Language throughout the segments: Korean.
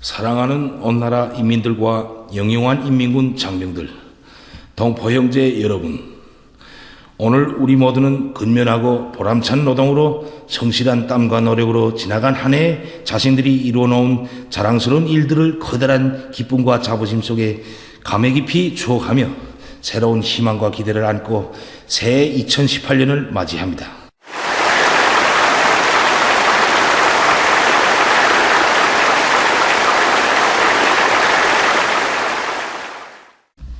사랑하는 온 나라 인민들과 영영한 인민군 장병들, 동포 형제 여러분, 오늘 우리 모두는 근면하고 보람찬 노동으로 성실한 땀과 노력으로 지나간 한 해 자신들이 이루어놓은 자랑스러운 일들을 커다란 기쁨과 자부심 속에 감회 깊이 추억하며 새로운 희망과 기대를 안고 새해 2018년을 맞이합니다.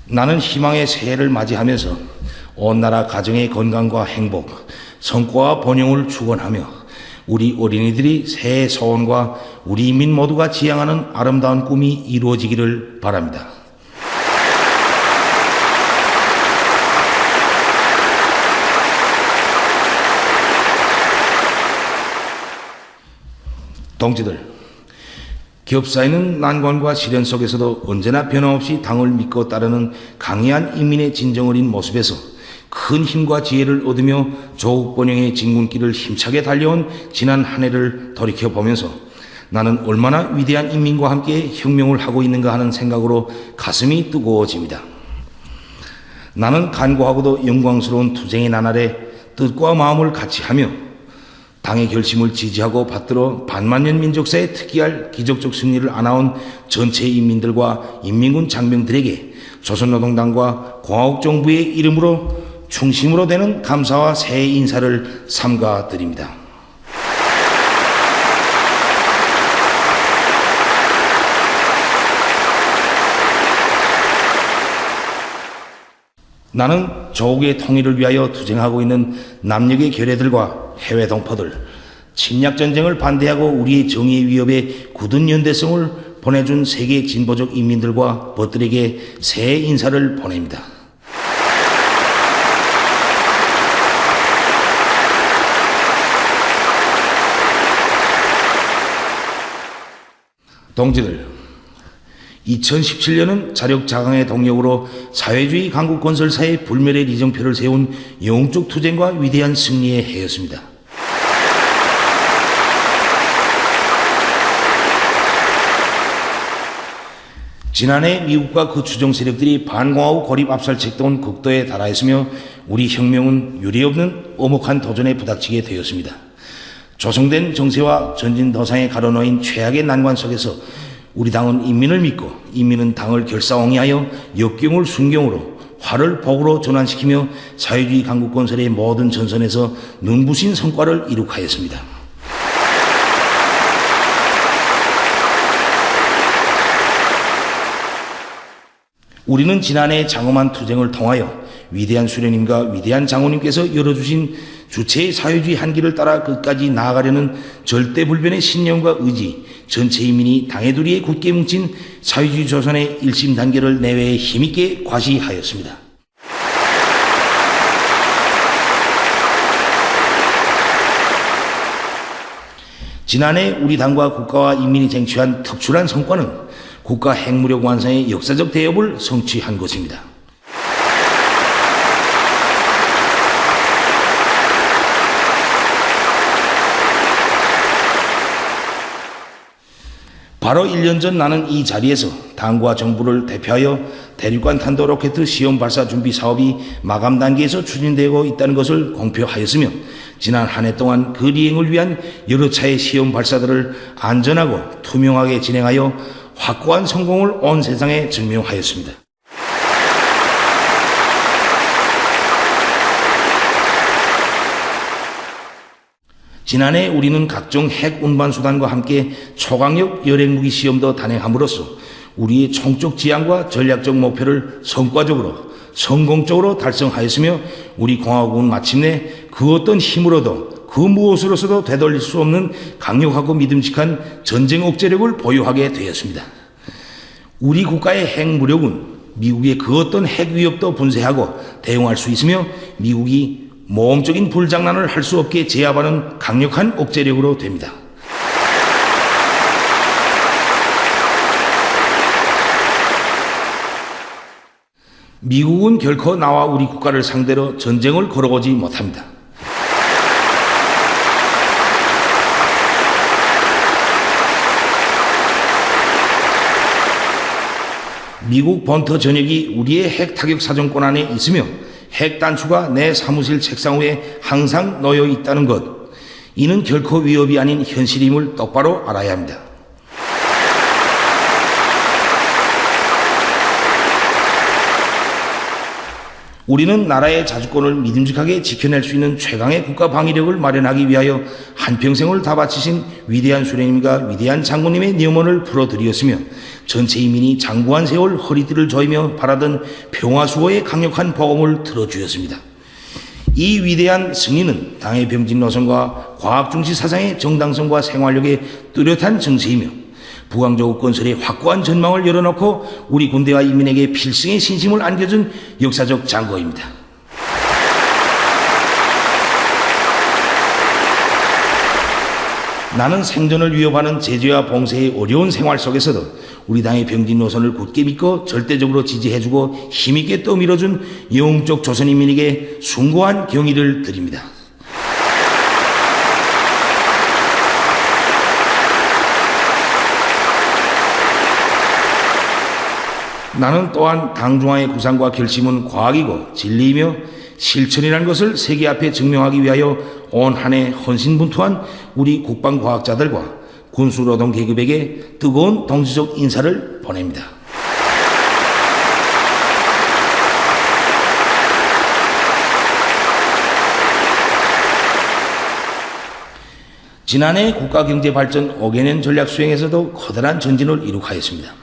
나는 희망의 새해를 맞이하면서 온 나라 가정의 건강과 행복, 성과와 번영을 축원하며 우리 어린이들이 새해 소원과 우리 인민 모두가 지향하는 아름다운 꿈이 이루어지기를 바랍니다. 동지들, 기업 사회는 난관과 시련 속에서도 언제나 변함없이 당을 믿고 따르는 강해한 인민의 진정 어린 모습에서 큰 힘과 지혜를 얻으며 조국 번영의 진군길을 힘차게 달려온 지난 한 해를 돌이켜보면서 나는 얼마나 위대한 인민과 함께 혁명을 하고 있는가 하는 생각으로 가슴이 뜨거워집니다. 나는 간고하고도 영광스러운 투쟁의 나날에 뜻과 마음을 같이 하며 당의 결심을 지지하고 받들어 반만년 민족사에 특기할 기적적 승리를 안아온 전체 인민들과 인민군 장병들에게 조선노동당과 공화국정부의 이름으로 충심으로 되는 감사와 새해 인사를 삼가드립니다. 나는 조국의 통일을 위하여 투쟁하고 있는 남녘의 결애들과 해외 동포들, 침략전쟁을 반대하고 우리의 정의의 위협에 굳은 연대성을 보내준 세계 진보적 인민들과 벗들에게 새해 인사를 보냅니다. 동지들, 2017년은 자력자강의 동력으로 사회주의 강국 건설사의 불멸의 리정표를 세운 영웅적 투쟁과 위대한 승리의 해였습니다. 지난해 미국과 그 추종 세력들이 반공화국 고립 압살 책동은 극도에 달하였으며 우리 혁명은 유례없는 엄혹한 도전에 부닥치게 되었습니다. 조성된 정세와 전진도상에 가로놓인 최악의 난관 속에서 우리 당은 인민을 믿고 인민은 당을 결사옹이하여 역경을 순경으로 화를 복으로 전환시키며 사회주의 강국 건설의 모든 전선에서 눈부신 성과를 이룩하였습니다. 우리는 지난해 장엄한 투쟁을 통하여 위대한 수령님과 위대한 장호님께서 열어주신 주체의 사회주의 한길을 따라 끝까지 나아가려는 절대불변의 신념과 의지, 전체 인민이 당의 두리에 굳게 뭉친 사회주의 조선의 일심 단계를 내외에 힘있게 과시하였습니다. 지난해 우리 당과 국가와 인민이 쟁취한 특출한 성과는 국가 핵무력 완성의 역사적 대업을 성취한 것입니다. 바로 1년 전 나는 이 자리에서 당과 정부를 대표하여 대륙간 탄도 로켓 시험 발사 준비 사업이 마감 단계에서 추진되고 있다는 것을 공표하였으며 지난 한 해 동안 그 리행을 위한 여러 차례 시험 발사들을 안전하고 투명하게 진행하여 확고한 성공을 온 세상에 증명하였습니다. 지난해 우리는 각종 핵 운반 수단과 함께 초강력 열핵무기 시험도 단행함으로써 우리의 총적 지향과 전략적 목표를 성과적으로 성공적으로 달성하였으며 우리 공화국은 마침내 그 어떤 힘으로도 그 무엇으로서도 되돌릴 수 없는 강력하고 믿음직한 전쟁 억제력을 보유하게 되었습니다. 우리 국가의 핵무력은 미국의 그 어떤 핵 위협도 분쇄하고 대응할 수 있으며 미국이 모험적인 불장난을 할 수 없게 제압하는 강력한 억제력으로 됩니다. 미국은 결코 나와 우리 국가를 상대로 전쟁을 걸어오지 못합니다. 미국 번터 전역이 우리의 핵 타격 사정권 안에 있으며 핵 단추가 내 사무실 책상 위에 항상 놓여 있다는 것, 이는 결코 위협이 아닌 현실임을 똑바로 알아야 합니다. 우리는 나라의 자주권을 믿음직하게 지켜낼 수 있는 최강의 국가 방위력을 마련하기 위하여 한평생을 다 바치신 위대한 수령님과 위대한 장군님의 염원을 풀어드리었으며 전체 인민이 장구한 세월 허리띠를 조이며 바라던 평화수호의 강력한 보험을 들어주었습니다. 이 위대한 승리는 당의 병진 노선과 과학중시 사상의 정당성과 생활력의 뚜렷한 증세이며 부강조국 건설의 확고한 전망을 열어놓고 우리 군대와 인민에게 필승의 신심을 안겨준 역사적 장거입니다. 나는 생존을 위협하는 제재와 봉쇄의 어려운 생활 속에서도 우리 당의 병진 노선을 굳게 믿고 절대적으로 지지해주고 힘있게 떠밀어준 영웅적 조선인민에게 숭고한 경의를 드립니다. 나는 또한 당중앙의 구상과 결심은 과학이고 진리이며 실천이라는 것을 세계 앞에 증명하기 위하여 온 한 해 헌신분투한 우리 국방과학자들과 군수노동 계급에게 뜨거운 동지적 인사를 보냅니다. 지난해 국가경제발전 5개년 전략 수행에서도 커다란 전진을 이룩하였습니다.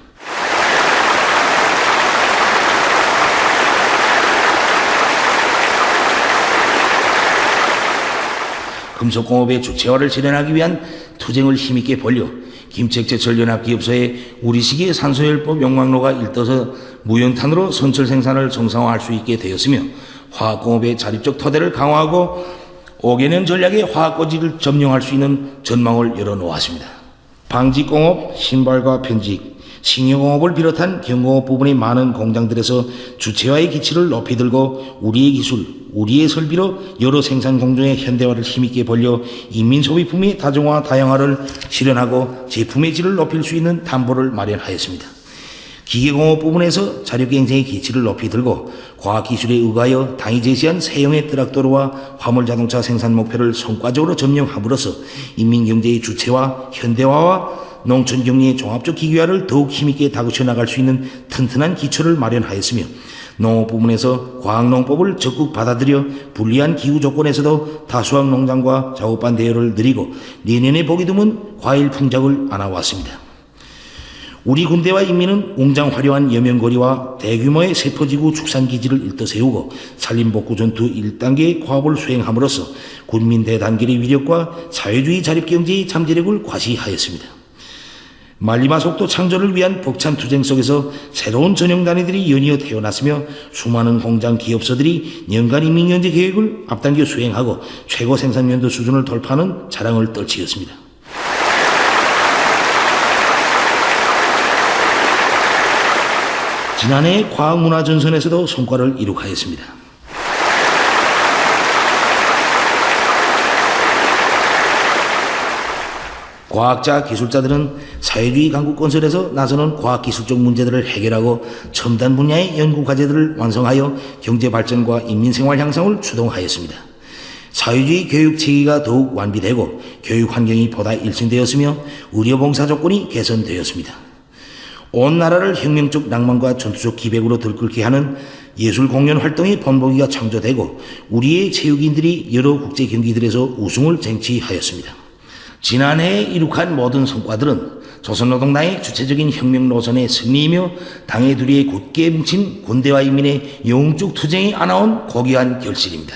금속공업의 주체화를 실현하기 위한 투쟁을 힘있게 벌려 김책제철연합기업소의 우리 시기의 산소열법 용광로가 일떠서 무연탄으로 선철 생산을 정상화할 수 있게 되었으며 화학공업의 자립적 토대를 강화하고 5개년 전략의 화학고지를 점령할 수 있는 전망을 열어놓았습니다. 방직공업, 신발과 편직, 식료공업을 비롯한 경공업 부분의 많은 공장들에서 주체화의 기치를 높이 들고 우리의 기술, 우리의 설비로 여러 생산 공정의 현대화를 힘있게 벌려 인민소비품의 다중화, 다양화를 실현하고 제품의 질을 높일 수 있는 담보를 마련하였습니다. 기계공업 부분에서 자력경쟁의 기치를 높이 들고 과학기술에 의하여 당이 제시한 세형의 트럭도로와 화물자동차 생산 목표를 성과적으로 점령함으로써 인민경제의 주체화, 현대화와 농촌경리의 종합적 기계화를 더욱 힘있게 다그쳐 나갈 수 있는 튼튼한 기초를 마련하였으며 농업 부문에서 과학농법을 적극 받아들여 불리한 기후 조건에서도 다수학 농장과 작업반 대여를 늘리고 내년에 보기 드문 과일 풍작을 안아왔습니다. 우리 군대와 인민은 웅장 화려한 여명거리와 대규모의 세포지구 축산기지를 일떠 세우고 산림복구 전투 1단계의 과업을 수행함으로써 군민 대단결의 위력과 사회주의 자립경제의 잠재력을 과시하였습니다. 말리마 속도 창조를 위한 벅찬 투쟁 속에서 새로운 전형단위들이 연이어 태어났으며 수많은 공장 기업소들이 연간 인민경제 계획을 앞당겨 수행하고 최고 생산연도 수준을 돌파하는 자랑을 떨치었습니다. 지난해 과학문화전선에서도 성과를 이룩하였습니다. 과학자, 기술자들은 사회주의 강국 건설에서 나서는 과학기술적 문제들을 해결하고 첨단 분야의 연구과제들을 완성하여 경제발전과 인민생활 향상을 추동하였습니다. 사회주의 교육체계가 더욱 완비되고 교육환경이 보다 일진되었으며 의료봉사 조건이 개선되었습니다. 온 나라를 혁명적 낭만과 전투적 기백으로 들끓게 하는 예술공연 활동의 본보기가 창조되고 우리의 체육인들이 여러 국제 경기들에서 우승을 쟁취하였습니다. 지난해에 이룩한 모든 성과들은 조선노동당의 주체적인 혁명 노선의 승리이며 당의 두리에 굳게 뭉친 군대와 인민의 영웅적 투쟁이 안아온 고귀한 결실입니다.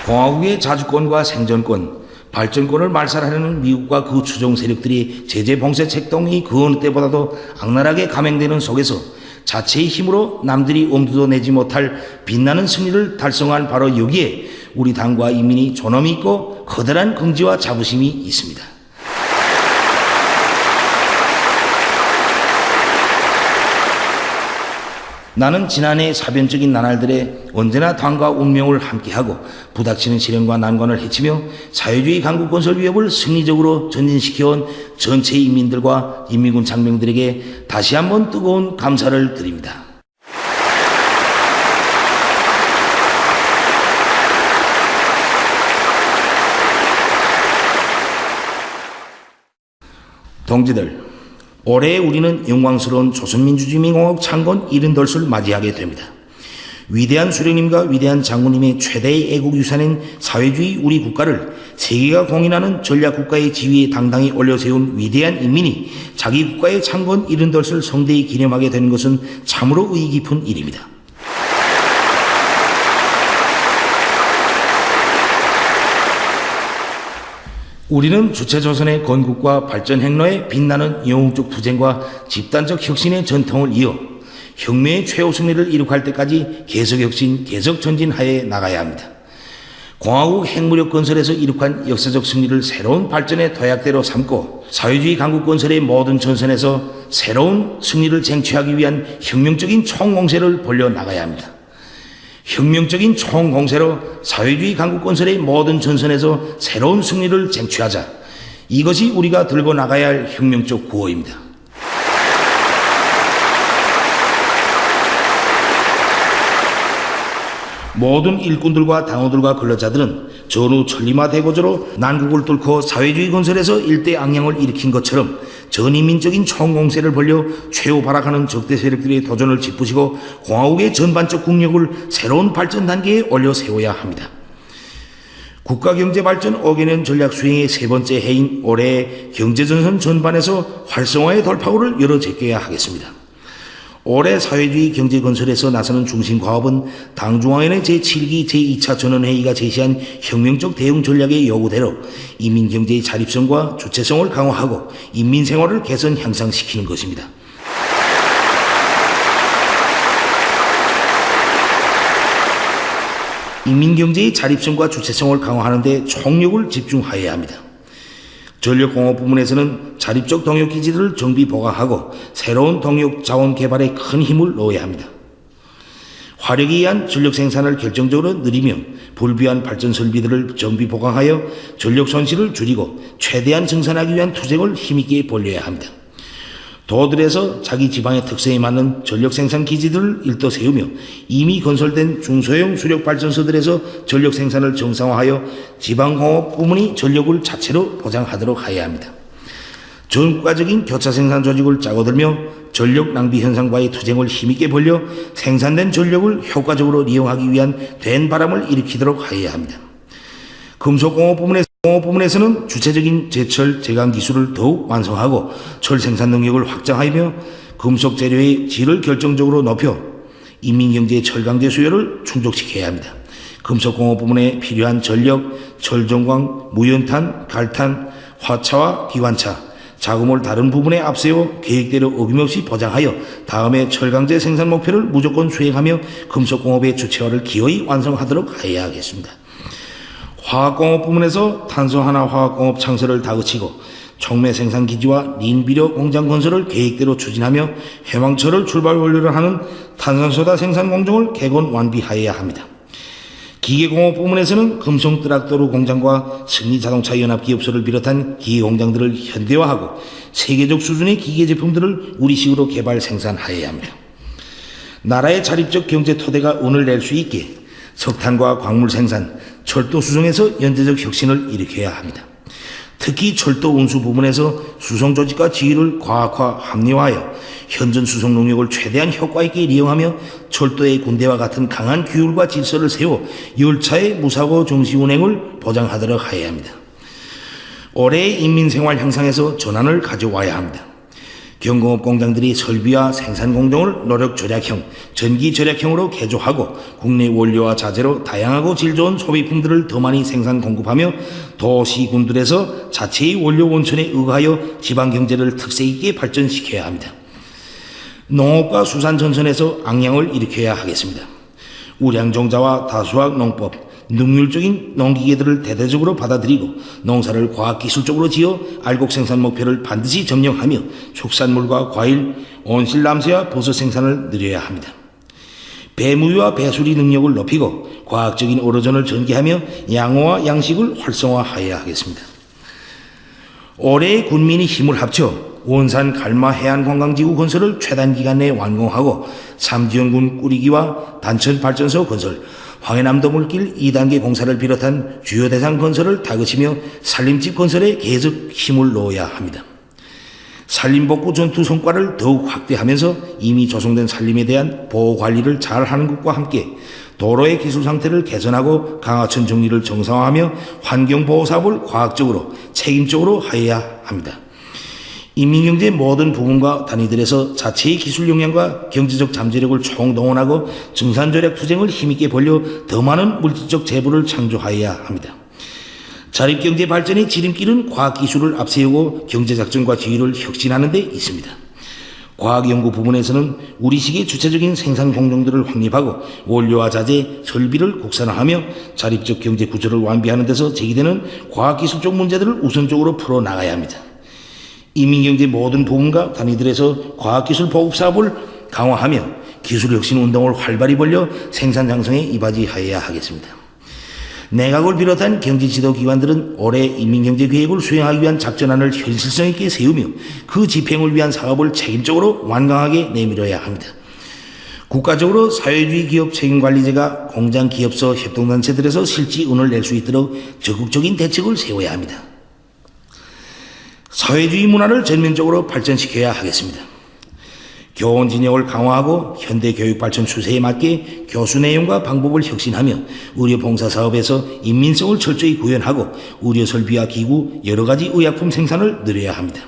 공화국의 자주권과 생존권, 발전권을 말살하려는 미국과 그 추종 세력들이 제재 봉쇄 책동이 그 어느 때보다도 악랄하게 감행되는 속에서 자체의 힘으로 남들이 엄두도 내지 못할 빛나는 승리를 달성한 바로 여기에 우리 당과 인민이 존엄이 있고 커다란 긍지와 자부심이 있습니다. 나는 지난해 사변적인 나날들에 언제나 당과 운명을 함께하고 부닥치는 시련과 난관을 헤치며 사회주의 강국 건설 위협을 승리적으로 전진시켜온 전체 인민들과 인민군 장병들에게 다시 한번 뜨거운 감사를 드립니다. 동지들, 올해 우리는 영광스러운 조선민주주의민공화국 창건 70돌을 맞이하게 됩니다. 위대한 수령님과 위대한 장군님의 최대의 애국유산인 사회주의 우리 국가를 세계가 공인하는 전략국가의 지위에 당당히 올려세운 위대한 인민이 자기 국가의 창건 70돌을 성대히 기념하게 되는 것은 참으로 의의 깊은 일입니다. 우리는 주체조선의 건국과 발전 행로에 빛나는 영웅적 투쟁과 집단적 혁신의 전통을 이어 혁명의 최후 승리를 이룩할 때까지 계속 혁신, 계속 전진하여 나가야 합니다. 공화국 핵무력 건설에서 이룩한 역사적 승리를 새로운 발전의 도약대로 삼고 사회주의 강국 건설의 모든 전선에서 새로운 승리를 쟁취하기 위한 혁명적인 총공세를 벌려 나가야 합니다. 혁명적인 총공세로 사회주의 강국 건설의 모든 전선에서 새로운 승리를 쟁취하자. 이것이 우리가 들고 나가야 할 혁명적 구호입니다. 모든 일꾼들과 당원들과 근로자들은 전후 천리마 대고조로 난국을 뚫고 사회주의 건설에서 일대 악량을 일으킨 것처럼 전인민적인 총공세를 벌려 최후 발악하는 적대 세력들의 도전을 짚으시고 공화국의 전반적 국력을 새로운 발전 단계에 올려 세워야 합니다. 국가경제발전 5개년 전략 수행의 세 번째 해인 올해 경제전선 전반에서 활성화의 돌파구를 열어 제껴야 하겠습니다. 올해 사회주의 경제건설에서 나서는 중심과업은 당중앙위원회 제7기 제2차 전원회의가 제시한 혁명적 대응 전략의 요구대로 인민경제의 자립성과 주체성을 강화하고 인민생활을 개선 향상시키는 것입니다. 인민경제의 자립성과 주체성을 강화하는 데 총력을 집중하여야 합니다. 전력공업 부문에서는 자립적 동력기지들을 정비 보강하고 새로운 동력 자원 개발에 큰 힘을 넣어야 합니다. 화력에 의한 전력 생산을 결정적으로 늘리며 불비한 발전 설비들을 정비 보강하여 전력 손실을 줄이고 최대한 증산하기 위한 투쟁을 힘있게 벌여야 합니다. 도들에서 자기 지방의 특성에 맞는 전력 생산 기지들을 일도 세우며 이미 건설된 중소형 수력 발전소들에서 전력 생산을 정상화하여 지방공업 부문이 전력을 자체로 보장하도록 해야 합니다. 전국가적인 교차 생산 조직을 짜고들며 전력 낭비 현상과의 투쟁을 힘있게 벌려 생산된 전력을 효과적으로 이용하기 위한 된 바람을 일으키도록 해야 합니다. 금속공업 부문에서는 주체적인 제철 제강 기술을 더욱 완성하고 철 생산 능력을 확장하며 금속 재료의 질을 결정적으로 높여 인민경제의 철강제 수요를 충족시켜야 합니다. 금속공업 부문에 필요한 전력, 철종광, 무연탄, 갈탄, 화차와 기관차, 자금을 다른 부분에 앞세워 계획대로 어김없이 보장하여 다음에 철강제 생산 목표를 무조건 수행하며 금속공업의 주체화를 기어이 완성하도록 해야 하겠습니다. 화학공업 부문에서 탄소하나 화학공업 창설을 다그치고 촉매 생산기지와 린비료 공장 건설을 계획대로 추진하며 해왕철을 출발 원료로 하는 탄산소다 생산 공정을 개건 완비하여야 합니다. 기계공업 부문에서는 금성트락토르 공장과 승리자동차연합기업소를 비롯한 기계공장들을 현대화하고 세계적 수준의 기계 제품들을 우리식으로 개발 생산하여야 합니다. 나라의 자립적 경제 토대가 운을 낼 수 있게 석탄과 광물 생산, 철도 수송에서 연대적 혁신을 일으켜야 합니다. 특히 철도 운수 부분에서 수송 조직과 지휘를 과학화, 합리화하여 현존 수송 능력을 최대한 효과 있게 이용하며 철도의 군대와 같은 강한 규율과 질서를 세워 열차의 무사고 정시 운행을 보장하도록 해야 합니다. 올해의 인민생활 향상에서 전환을 가져와야 합니다. 경공업 공장들이 설비와 생산 공정을 노력 절약형, 전기 절약형으로 개조하고 국내 원료와 자재로 다양하고 질 좋은 소비품들을 더 많이 생산 공급하며 도시군들에서 자체의 원료 원천에 의하여 지방 경제를 특색 있게 발전시켜야 합니다. 농업과 수산 전선에서 악량을 일으켜야 하겠습니다. 우량종자와 다수학 농법, 능률적인 농기계들을 대대적으로 받아들이고 농사를 과학기술적으로 지어 알곡 생산 목표를 반드시 점령하며 축산물과 과일, 온실남새와 버섯 생산을 늘려야 합니다. 배무위와 배수리 능력을 높이고 과학적인 어로전을 전개하며 양호와 양식을 활성화하여야 하겠습니다. 올해 군민이 힘을 합쳐 원산 갈마 해안관광지구 건설을 최단 기간 내에 완공하고 삼지연군 꾸리기와 단천 발전소 건설, 황해남도물길 2단계 공사를 비롯한 주요 대상 건설을 다그치며 산림집 건설에 계속 힘을 넣어야 합니다. 산림복구 전투 성과를 더욱 확대하면서 이미 조성된 산림에 대한 보호관리를 잘하는 것과 함께 도로의 기술 상태를 개선하고 강하천 정리를 정상화하며 환경보호사업을 과학적으로 책임적으로 하여야 합니다. 인민경제 모든 부문과 단위들에서 자체의 기술 역량과 경제적 잠재력을 총동원하고 증산절약 투쟁을 힘있게 벌려 더 많은 물질적 재물을 창조하여야 합니다. 자립경제 발전의 지름길은 과학기술을 앞세우고 경제작전과 지휘를 혁신하는 데 있습니다. 과학연구 부문에서는 우리식의 주체적인 생산 공정들을 확립하고 원료와 자재, 설비를 국산화하며 자립적 경제 구조를 완비하는 데서 제기되는 과학기술적 문제들을 우선적으로 풀어나가야 합니다. 인민경제 모든 부문과 단위들에서 과학기술 보급사업을 강화하며 기술혁신운동을 활발히 벌려 생산 장성에 이바지하여야 하겠습니다. 내각을 비롯한 경제지도기관들은 올해 인민경제계획을 수행하기 위한 작전안을 현실성 있게 세우며 그 집행을 위한 사업을 책임적으로 완강하게 내밀어야 합니다. 국가적으로 사회주의 기업 책임관리제가 공장기업소 협동단체들에서 실지운을 낼 수 있도록 적극적인 대책을 세워야 합니다. 사회주의 문화를 전면적으로 발전시켜야 하겠습니다. 교원 진영을 강화하고 현대 교육 발전 추세에 맞게 교수 내용과 방법을 혁신하며 의료 봉사 사업에서 인민성을 철저히 구현하고 의료 설비와 기구, 여러 가지 의약품 생산을 늘려야 합니다.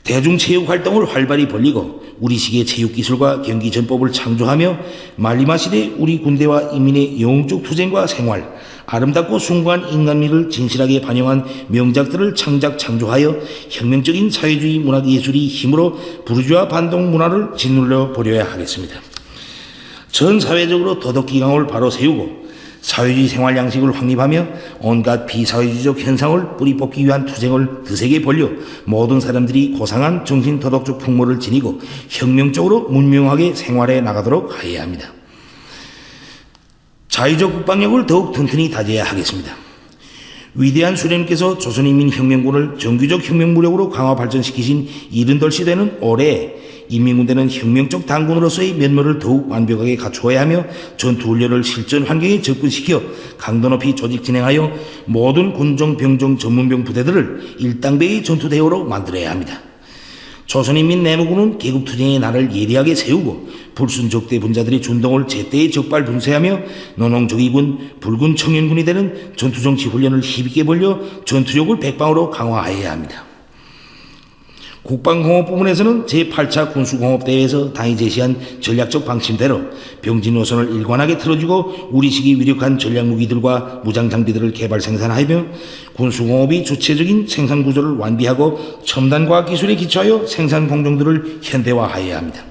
대중체육 활동을 활발히 벌리고 우리식의 체육기술과 경기전법을 창조하며 말리마 시대 우리 군대와 인민의 영웅적 투쟁과 생활, 아름답고 숭고한 인간미를 진실하게 반영한 명작들을 창조하여 혁명적인 사회주의 문화예술이 힘으로 부르주아 반동 문화를 짓눌러 버려야 하겠습니다. 전 사회적으로 도덕기강을 바로 세우고 사회주의 생활 양식을 확립하며 온갖 비사회주의적 현상을 뿌리 뽑기 위한 투쟁을 드세게 벌려 모든 사람들이 고상한 정신도덕적 풍모를 지니고 혁명적으로 문명하게 생활해 나가도록 하여야 합니다. 자유적 국방력을 더욱 튼튼히 다져야 하겠습니다. 위대한 수령님께서 조선인민혁명군을 정규적 혁명무력으로 강화 발전시키신 70돌 되는 올해 인민군대는 혁명적 당군으로서의 면모를 더욱 완벽하게 갖추어야 하며 전투훈련을 실전 환경에 접근시켜 강도 높이 조직 진행하여 모든 군종, 병종, 전문병 부대들을 일당배의 전투대우로 만들어야 합니다. 조선인민 내무군은 개국투쟁의 날을 예리하게 세우고 불순적대 분자들의 준동을 제때에 적발 분쇄하며 노농적이군, 붉은 청년군이 되는 전투정치 훈련을 힘있게 벌려 전투력을 백방으로 강화하여야 합니다. 국방공업 부문에서는 제8차 군수공업대회에서 당이 제시한 전략적 방침대로 병진 노선을 일관하게 틀어주고 우리식의 위력한 전략무기들과 무장장비들을 개발 생산하며 군수공업이 주체적인 생산구조를 완비하고 첨단과학기술에 기초하여 생산공정들을 현대화하여야 합니다.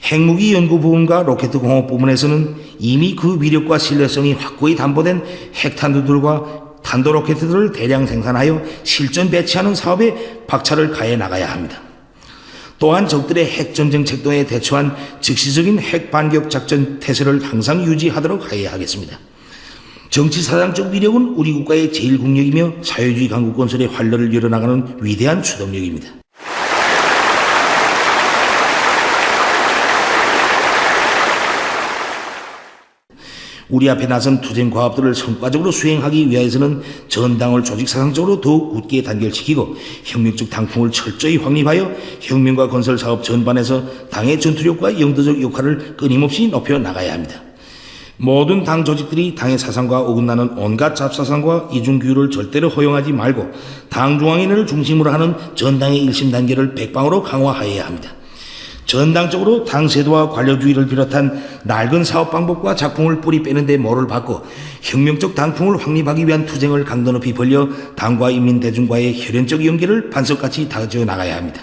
핵무기 연구 부문과 로켓 공업 부문에서는 이미 그 위력과 신뢰성이 확고히 담보된 핵탄두들과 탄도로켓들을 대량 생산하여 실전 배치하는 사업에 박차를 가해 나가야 합니다. 또한 적들의 핵전쟁 책도에 대처한 즉시적인 핵반격 작전 태세를 항상 유지하도록 하여야 하겠습니다. 정치사상적 위력은 우리 국가의 제1국력이며 사회주의 강국 건설의 활로를 열어나가는 위대한 추동력입니다. 우리 앞에 나선 투쟁 과업들을 성과적으로 수행하기 위해서는 전당을 조직사상적으로 더욱 굳게 단결시키고 혁명적 당풍을 철저히 확립하여 혁명과 건설 사업 전반에서 당의 전투력과 영도적 역할을 끊임없이 높여 나가야 합니다. 모든 당 조직들이 당의 사상과 어긋나는 온갖 잡사상과 이중규율을 절대로 허용하지 말고 당 중앙위원회를 중심으로 하는 전당의 일심 단계를 백방으로 강화하여야 합니다. 전당적으로 당세도와 관료주의를 비롯한 낡은 사업 방법과 작품을 뿌리 빼는 데 모를 받고 혁명적 당풍을 확립하기 위한 투쟁을 강도 높이 벌려 당과 인민대중과의 혈연적 연계를 반석같이 다져 나가야 합니다.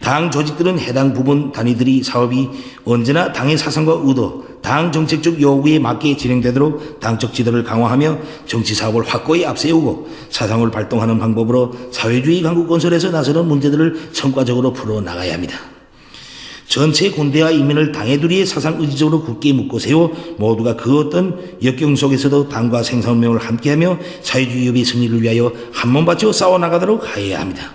당 조직들은 해당 부분 단위들이 사업이 언제나 당의 사상과 의도, 당 정책적 요구에 맞게 진행되도록 당적 지도를 강화하며 정치사업을 확고히 앞세우고 사상을 발동하는 방법으로 사회주의 강국 건설에서 나서는 문제들을 성과적으로 풀어나가야 합니다. 전체 군대와 인민을 당해두리에 사상 의지적으로 굳게 묶고 세워 모두가 그 어떤 역경 속에서도 당과 생사운명을 함께하며 사회주의협의 승리를 위하여 한몸 바쳐 싸워나가도록 하여야 합니다.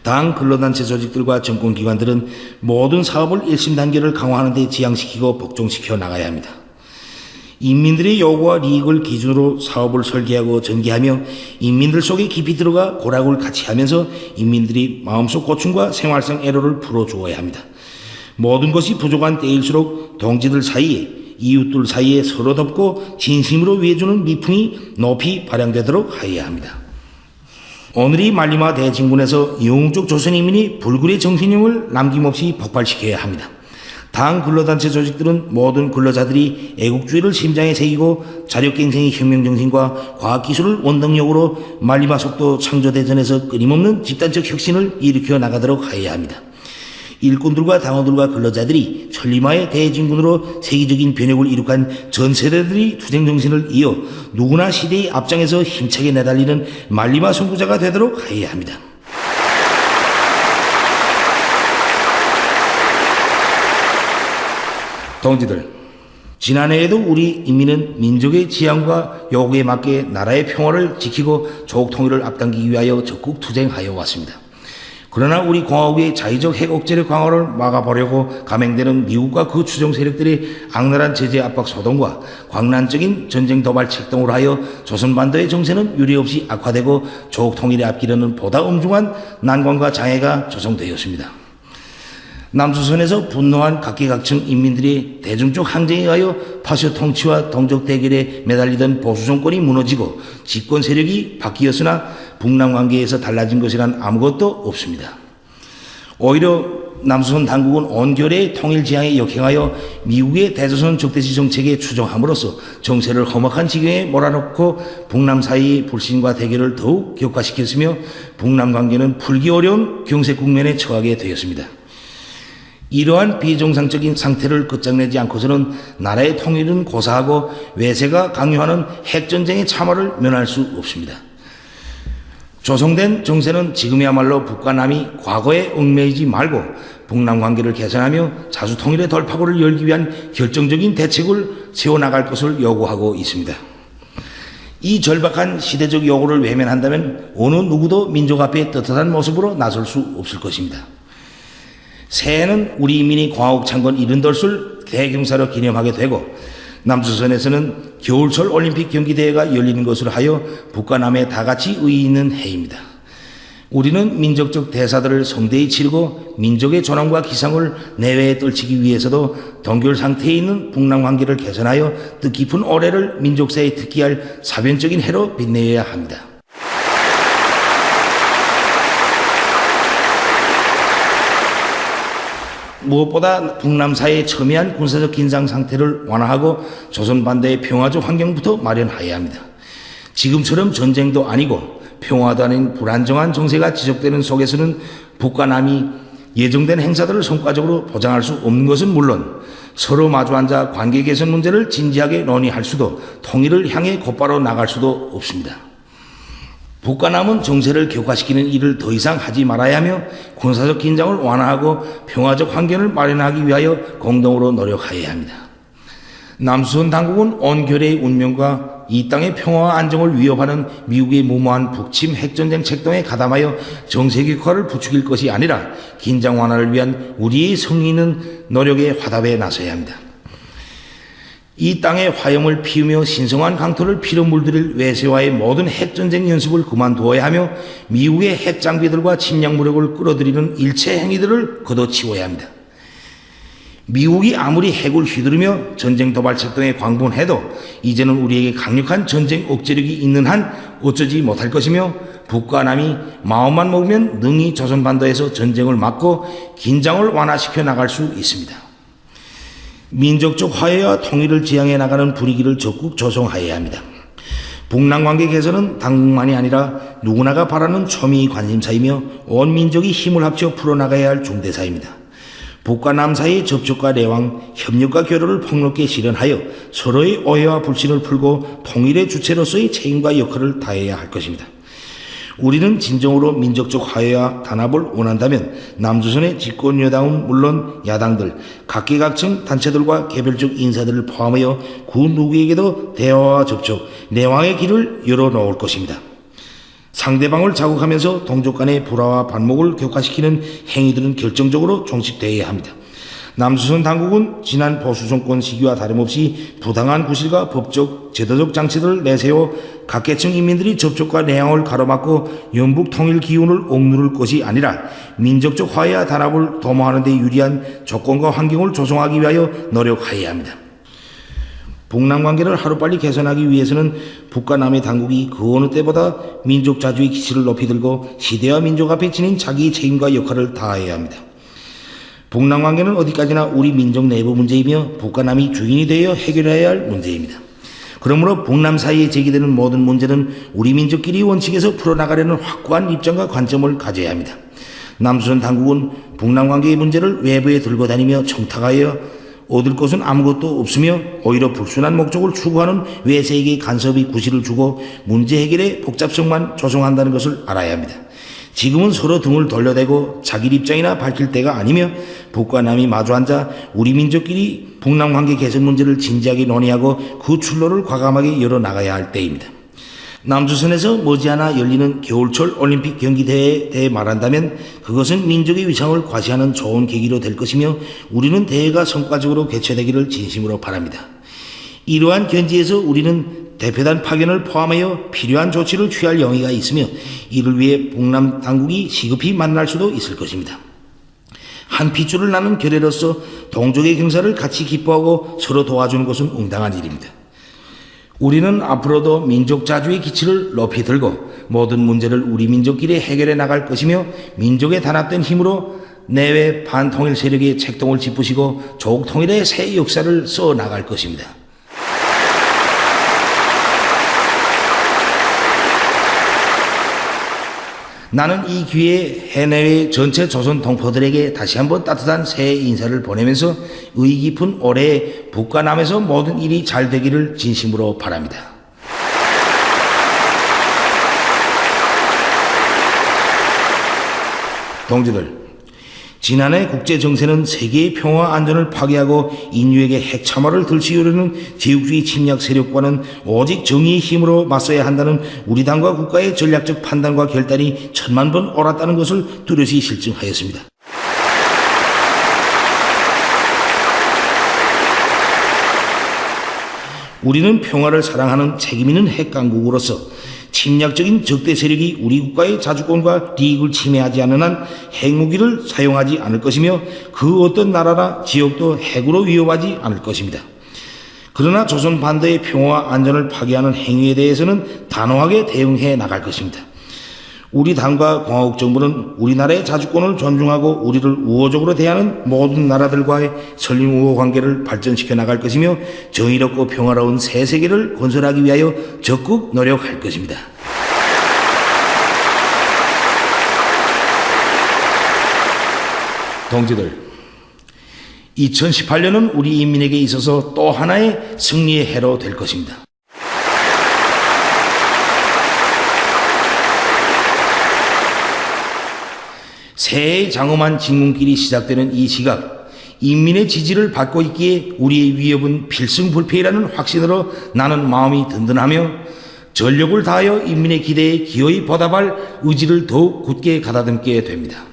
당 근로단체 조직들과 정권기관들은 모든 사업을 일심단계를 강화하는 데 지향시키고 복종시켜 나가야 합니다. 인민들의 요구와利益을 기준으로 사업을 설계하고 전개하며 인민들 속에 깊이 들어가 고락을 같이 하면서 인민들이 마음속 고충과 생활상 애로를 풀어주어야 합니다. 모든 것이 부족한 때일수록 동지들 사이에 이웃들 사이에 서로 돕고 진심으로 위해주는 미풍이 높이 발양되도록 하여야 합니다. 오늘이 만리마 대진군에서 영웅적 조선인민이 불굴의 정신력을 남김없이 폭발시켜야 합니다. 당 근로단체 조직들은 모든 근로자들이 애국주의를 심장에 새기고 자력갱생의 혁명정신과 과학기술을 원동력으로 만리마 속도 창조대전에서 끊임없는 집단적 혁신을 일으켜 나가도록 하여야 합니다. 일꾼들과 당원들과 근로자들이 천리마의 대진군으로 세계적인 변혁을 이룩한 전 세대들이 투쟁정신을 이어 누구나 시대의 앞장에서 힘차게 내달리는 만리마 선구자가 되도록 하여야 합니다. 동지들, 지난해에도 우리 인민은 민족의 지향과 요구에 맞게 나라의 평화를 지키고 조국 통일을 앞당기기 위하여 적극 투쟁하여 왔습니다. 그러나 우리 공화국의 자의적 핵 억제력 강화를 막아보려고 감행되는 미국과 그 추종 세력들의 악랄한 제재 압박 소동과 광란적인 전쟁 도발 책동으로 하여 조선반도의 정세는 유례없이 악화되고 조국 통일의 앞길에는 보다 엄중한 난관과 장애가 조성되었습니다. 남조선에서 분노한 각계각층 인민들이 대중적 항쟁에 의하여 파쇼 통치와 동족 대결에 매달리던 보수 정권이 무너지고 집권 세력이 바뀌었으나 북남 관계에서 달라진 것이란 아무것도 없습니다. 오히려 남조선 당국은 온결의 통일 지향에 역행하여 미국의 대조선 적대시 정책에 추종함으로써 정세를 험악한 지경에 몰아넣고 북남 사이의 불신과 대결을 더욱 격화시켰으며 북남 관계는 풀기 어려운 경색 국면에 처하게 되었습니다. 이러한 비정상적인 상태를 끝장내지 않고서는 나라의 통일은 고사하고 외세가 강요하는 핵전쟁의 참화를 면할 수 없습니다. 조성된 정세는 지금이야말로 북과 남이 과거에 얽매이지 말고 북남 관계를 개선하며 자주통일의 돌파구를 열기 위한 결정적인 대책을 세워나갈 것을 요구하고 있습니다. 이 절박한 시대적 요구를 외면한다면 어느 누구도 민족 앞에 떳떳한 모습으로 나설 수 없을 것입니다. 새해는 우리 인민이 광화국 창건 70돌을 대경사로 기념하게 되고 남조선에서는 겨울철 올림픽 경기대회가 열리는 것으로 하여 북과 남에 다같이 의의 있는 해입니다. 우리는 민족적 대사들을 성대히 치르고 민족의 존엄과 기상을 내외에 떨치기 위해서도 동결 상태에 있는 북남 관계를 개선하여 뜻깊은 올해를 민족사에 특기할 사변적인 해로 빛내야 합니다. 무엇보다 북남 사이의 첨예한 군사적 긴장 상태를 완화하고 조선 반도의 평화적 환경부터 마련하여야 합니다. 지금처럼 전쟁도 아니고 평화도 아닌 불안정한 정세가 지속되는 속에서는 북과 남이 예정된 행사들을 성과적으로 보장할 수 없는 것은 물론 서로 마주 앉아 관계 개선 문제를 진지하게 논의할 수도 통일을 향해 곧바로 나갈 수도 없습니다. 북과 남은 정세를 격화시키는 일을 더 이상 하지 말아야 하며 군사적 긴장을 완화하고 평화적 환경을 마련하기 위하여 공동으로 노력하여야 합니다. 남조선 당국은 온결의 운명과 이 땅의 평화와 안정을 위협하는 미국의 무모한 북침 핵전쟁 책동에 가담하여 정세 격화를 부추길 것이 아니라 긴장 완화를 위한 우리의 성의 있는 노력에 화답에 나서야 합니다. 이 땅에 화염을 피우며 신성한 강토를 피로 물들일 외세와의 모든 핵전쟁 연습을 그만두어야 하며 미국의 핵장비들과 침략 무력을 끌어들이는 일체 행위들을 걷어치워야 합니다. 미국이 아무리 핵을 휘두르며 전쟁 도발 책동에 광분해도 이제는 우리에게 강력한 전쟁 억제력이 있는 한 어쩌지 못할 것이며 북과 남이 마음만 먹으면 능히 조선반도에서 전쟁을 막고 긴장을 완화시켜 나갈 수 있습니다. 민족적 화해와 통일을 지향해 나가는 분위기를 적극 조성하여야 합니다. 북남 관계 개선은 당국만이 아니라 누구나가 바라는 초미의 관심사이며 온 민족이 힘을 합쳐 풀어나가야 할 중대사입니다. 북과 남 사이의 접촉과 내왕, 협력과 교류를 폭넓게 실현하여 서로의 오해와 불신을 풀고 통일의 주체로서의 책임과 역할을 다해야 할 것입니다. 우리는 진정으로 민족적 화해와 단합을 원한다면 남조선의 집권 여당은 물론 야당들, 각계각층 단체들과 개별적 인사들을 포함하여 그 누구에게도 대화와 접촉, 내왕의 길을 열어놓을 것입니다. 상대방을 자극하면서 동족 간의 불화와 반목을 격화시키는 행위들은 결정적으로 종식되어야 합니다. 남조선 당국은 지난 보수 정권 시기와 다름없이 부당한 구실과 법적, 제도적 장치들을 내세워 각계층 인민들이 접촉과 내양을 가로막고 영북 통일 기운을 억누를 것이 아니라 민족적 화해와 단합을 도모하는 데 유리한 조건과 환경을 조성하기 위하여 노력하여야 합니다. 북남 관계를 하루빨리 개선하기 위해서는 북과 남의 당국이 그 어느 때보다 민족 자주의 기치를 높이 들고 시대와 민족 앞에 지닌 자기의 책임과 역할을 다해야 합니다. 북남 관계는 어디까지나 우리 민족 내부 문제이며 북과 남이 주인이 되어 해결해야 할 문제입니다. 그러므로 북남 사이에 제기되는 모든 문제는 우리 민족끼리 원칙에서 풀어나가려는 확고한 입장과 관점을 가져야 합니다. 남조선 당국은 북남 관계의 문제를 외부에 들고 다니며 청탁하여 얻을 것은 아무것도 없으며 오히려 불순한 목적을 추구하는 외세에게 간섭이 구실을 주고 문제 해결의 복잡성만 조성한다는 것을 알아야 합니다. 지금은 서로 등을 돌려대고 자기 입장이나 밝힐 때가 아니며 북과 남이 마주 앉아 우리 민족끼리 북남 관계 개선 문제를 진지하게 논의하고 그 출로를 과감하게 열어나가야 할 때입니다. 남조선에서 머지않아 열리는 겨울철 올림픽 경기대회에 대해 말한다면 그것은 민족의 위상을 과시하는 좋은 계기로 될 것이며 우리는 대회가 성과적으로 개최되기를 진심으로 바랍니다. 이러한 견지에서 우리는 대표단 파견을 포함하여 필요한 조치를 취할 용의가 있으며 이를 위해 북남 당국이 시급히 만날 수도 있을 것입니다. 한 핏줄을 나눈 결례로서 동족의 경사를 같이 기뻐하고 서로 도와주는 것은 응당한 일입니다. 우리는 앞으로도 민족 자주의 기치를 높이 들고 모든 문제를 우리 민족끼리 해결해 나갈 것이며 민족의 단합된 힘으로 내외 반통일 세력의 책동을 짚으시고 조국 통일의 새 역사를 써 나갈 것입니다. 나는 이 기회에 해내외 전체 조선 동포들에게 다시 한번 따뜻한 새해 인사를 보내면서 의의 깊은 올해에 북과 남에서 모든 일이 잘 되기를 진심으로 바랍니다. 동지들, 지난해 국제정세는 세계의 평화와 안전을 파괴하고 인류에게 핵참화를 들시우려는 제국주의 침략 세력과는 오직 정의의 힘으로 맞서야 한다는 우리 당과 국가의 전략적 판단과 결단이 천만 번 옳았다는 것을 뚜렷이 실증하였습니다. 우리는 평화를 사랑하는 책임있는 핵강국으로서 침략적인 적대 세력이 우리 국가의 자주권과利益을 침해하지 않는 한 핵무기를 사용하지 않을 것이며 그 어떤 나라나 지역도 핵으로 위협하지 않을 것입니다. 그러나 조선 반도의 평화와 안전을 파괴하는 행위에 대해서는 단호하게 대응해 나갈 것입니다. 우리 당과 공화국 정부는 우리나라의 자주권을 존중하고 우리를 우호적으로 대하는 모든 나라들과의 설림 우호 관계를 발전시켜 나갈 것이며 정의롭고 평화로운 새 세계를 건설하기 위하여 적극 노력할 것입니다. 동지들, 2018년은 우리 인민에게 있어서 또 하나의 승리의 해로 될 것입니다. 새해의 장엄한 진군길이 시작되는 이 시각, 인민의 지지를 받고 있기에 우리의 위협은 필승불패이라는 확신으로 나는 마음이 든든하며 전력을 다하여 인민의 기대에 기어이 보답할 의지를 더욱 굳게 가다듬게 됩니다.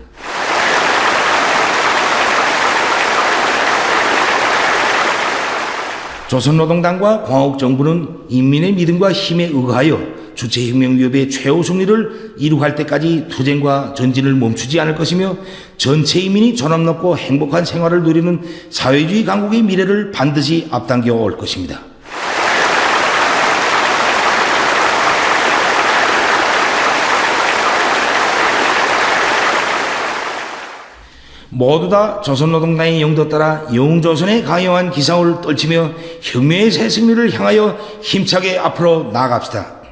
조선노동당과 공화국정부는 인민의 믿음과 힘에 의거하여 주체혁명 위협의 최후 승리를 이룩할 때까지 투쟁과 전진을 멈추지 않을 것이며 전체 인민이 존엄롭고 행복한 생활을 누리는 사회주의 강국의 미래를 반드시 앞당겨 올 것입니다. 모두 다 조선노동당의 영도 따라 영조선의 강요한 기상을 떨치며 혁명의 새 승리를 향하여 힘차게 앞으로 나아갑시다.